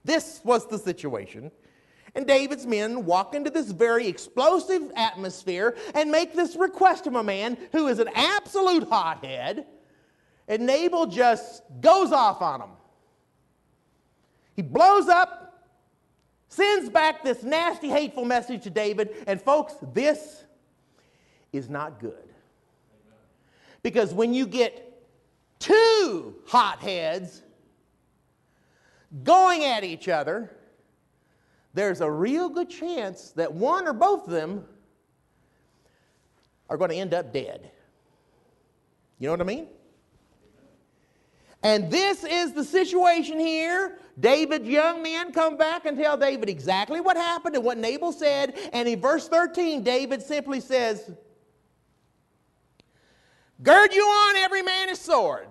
This was the situation. And David's men walk into this very explosive atmosphere and make this request from a man who is an absolute hothead. And Nabal just goes off on him. He blows up, sends back this nasty, hateful message to David. And folks, this is not good. Because when you get two hotheads going at each other, there's a real good chance that one or both of them are going to end up dead. You know what I mean? And this is the situation here. David's young men come back and tell David exactly what happened and what Nabal said. And in verse 13, David simply says, "Gird you on, every man his sword."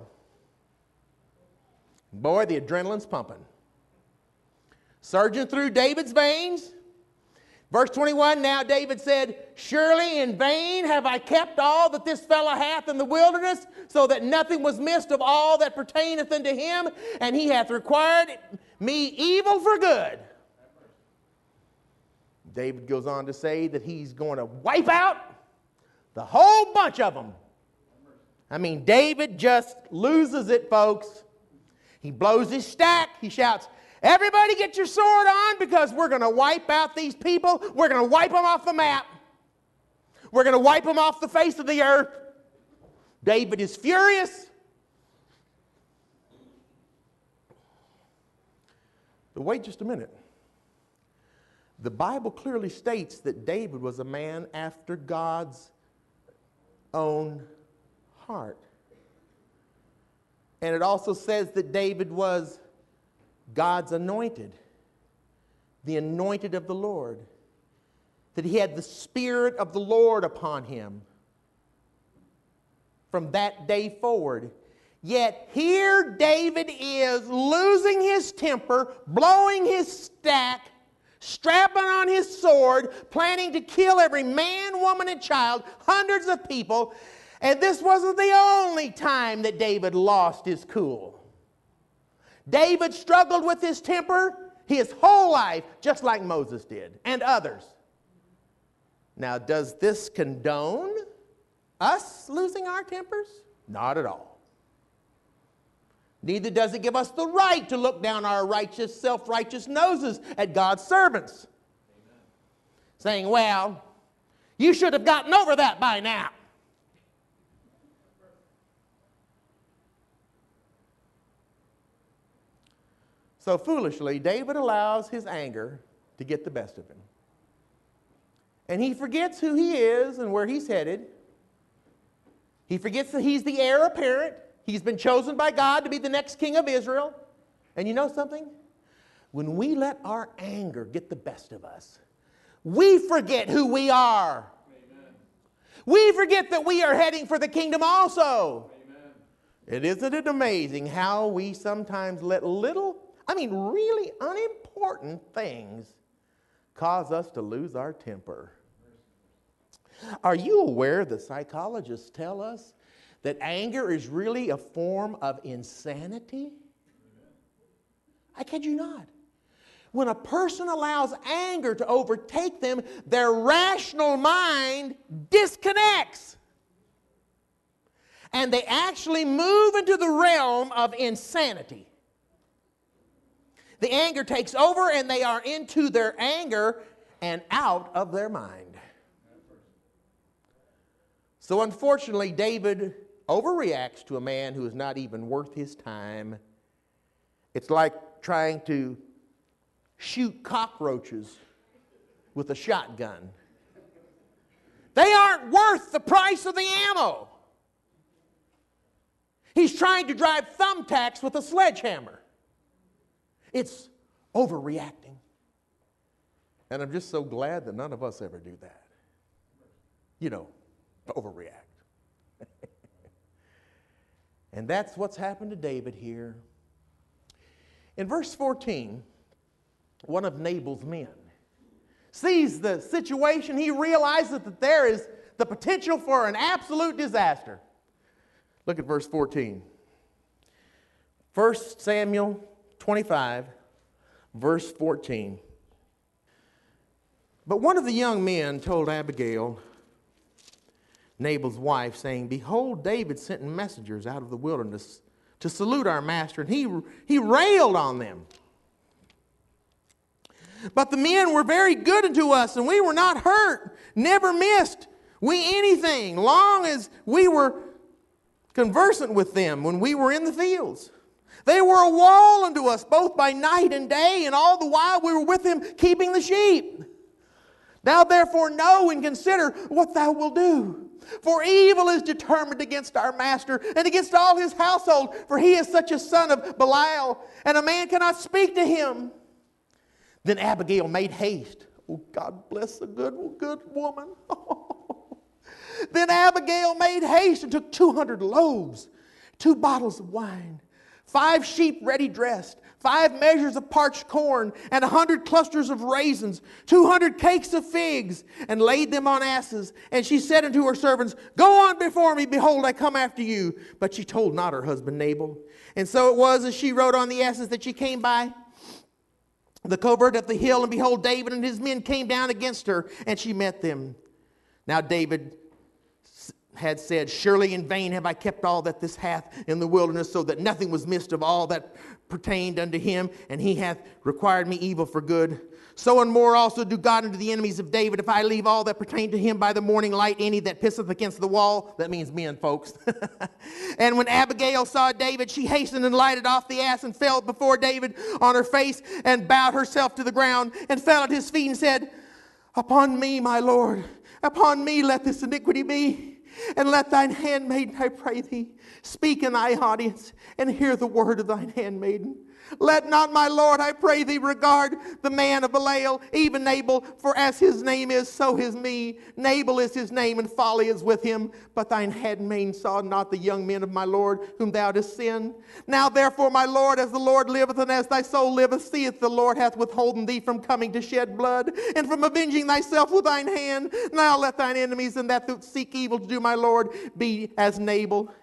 Boy, the adrenaline's pumping. Surging through David's veins. Verse 21, now David said, "Surely in vain have I kept all that this fellow hath in the wilderness, so that nothing was missed of all that pertaineth unto him, and he hath required me evil for good." David goes on to say that he's going to wipe out the whole bunch of them. I mean, David just loses it, folks. He blows his stack. He shouts, "Everybody get your sword on, because we're going to wipe out these people. We're going to wipe them off the map. We're going to wipe them off the face of the earth." David is furious. But wait just a minute. The Bible clearly states that David was a man after God's own heart. And it also says that David was God's anointed, the anointed of the Lord, that he had the Spirit of the Lord upon him from that day forward. Yet here David is losing his temper, blowing his stack, strapping on his sword, planning to kill every man, woman, and child, hundreds of people. And this wasn't the only time that David lost his cool. David struggled with his temper his whole life, just like Moses did, and others. Now, does this condone us losing our tempers? Not at all. Neither does it give us the right to look down our righteous, self-righteous noses at God's servants. Amen. Saying, "Well, you should have gotten over that by now." So foolishly, David allows his anger to get the best of him. And he forgets who he is and where he's headed. He forgets that he's the heir apparent. He's been chosen by God to be the next king of Israel. And you know something? When we let our anger get the best of us, we forget who we are. Amen. We forget that we are heading for the kingdom also. Amen. Isn't it amazing how we sometimes let really unimportant things cause us to lose our temper? Are you aware that psychologists tell us that anger is really a form of insanity? I kid you not. When a person allows anger to overtake them, their rational mind disconnects. And they actually move into the realm of insanity. The anger takes over and they are into their anger and out of their mind. So unfortunately, David overreacts to a man who is not even worth his time. It's like trying to shoot cockroaches with a shotgun. They aren't worth the price of the ammo. He's trying to drive thumbtacks with a sledgehammer. It's overreacting. And I'm just so glad that none of us ever do that. Overreact. And that's what's happened to David here. In verse 14, one of Nabal's men sees the situation. He realizes that there is the potential for an absolute disaster. Look at verse 14. 1 Samuel 25. verse 14. But one of the young men told Abigail, Nabal's wife, saying, Behold, David sent messengers out of the wilderness to salute our master, and he railed on them. But the men were very good unto us, and we were not hurt, never missed we anything, long as we were conversant with them when we were in the fields. They were a wall unto us, both by night and day, and all the while we were with them keeping the sheep. Thou therefore know and consider what thou wilt do. For evil is determined against our master and against all his household, for he is such a son of Belial, and a man cannot speak to him. Then Abigail made haste. Oh, God bless a good woman. Then Abigail made haste and took 200 loaves, 2 bottles of wine, 5 sheep ready dressed, 5 measures of parched corn, and 100 clusters of raisins, 200 cakes of figs, and laid them on asses. And she said unto her servants, Go on before me, behold, I come after you. But she told not her husband Nabal. And so it was, as she rode on the asses, that she came by the covert of the hill, and behold, David and his men came down against her, and she met them. Now David had said, Surely in vain have I kept all that this hath in the wilderness, so that nothing was missed of all that pertained unto him, and he hath required me evil for good. So and more also do God unto the enemies of David, if I leave all that pertain to him by the morning light, any that pisseth against the wall. That means men, folks. And when Abigail saw David, she hastened and lighted off the ass, and fell before David on her face, and bowed herself to the ground, and fell at his feet, and said, Upon me, my Lord, upon me let this iniquity be. And let thine handmaiden, I pray thee, speak in thy audience, and hear the word of thine handmaiden. Let not my Lord, I pray thee, regard the man of Belial, even Nabal, for as his name is, so is me. Nabal is his name, and folly is with him. But thine handmaiden saw not the young men of my Lord, whom thou didst send. Now therefore, my Lord, as the Lord liveth, and as thy soul liveth, seeth the Lord hath withholden thee from coming to shed blood, and from avenging thyself with thine hand. Now let thine enemies, and that seek evil to do my Lord, be as Nabal.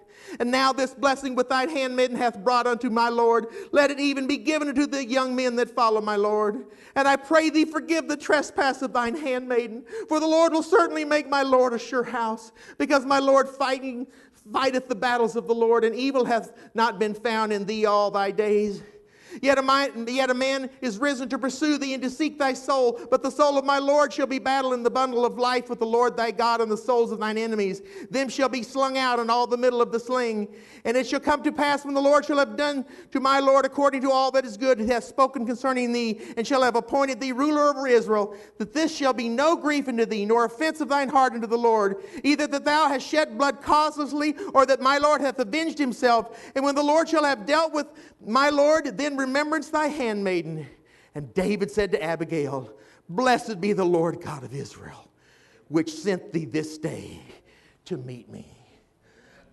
And now this blessing with thine handmaiden hath brought unto my Lord. Let it even be given unto the young men that follow my Lord. And I pray thee, forgive the trespass of thine handmaiden. For the Lord will certainly make my Lord a sure house, because my Lord fighteth the battles of the Lord, and evil hath not been found in thee all thy days. Yet a man is risen to pursue thee and to seek thy soul. But the soul of my Lord shall be battled in the bundle of life with the Lord thy God, and the souls of thine enemies. Them shall be slung out in all the middle of the sling. And it shall come to pass, when the Lord shall have done to my Lord according to all that is good, he hath spoken concerning thee, and shall have appointed thee ruler over Israel, that this shall be no grief unto thee, nor offense of thine heart unto the Lord, either that thou hast shed blood causelessly, or that my Lord hath avenged himself. And when the Lord shall have dealt with my Lord, then remembrance thy handmaiden. And David said to Abigail, Blessed be the Lord God of Israel, which sent thee this day to meet me.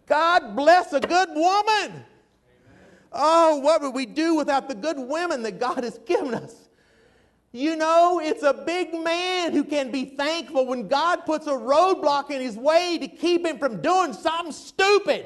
God bless a good woman. Amen. Oh, what would we do without the good women that God has given us? You know, it's a big man who can be thankful when God puts a roadblock in his way to keep him from doing something stupid.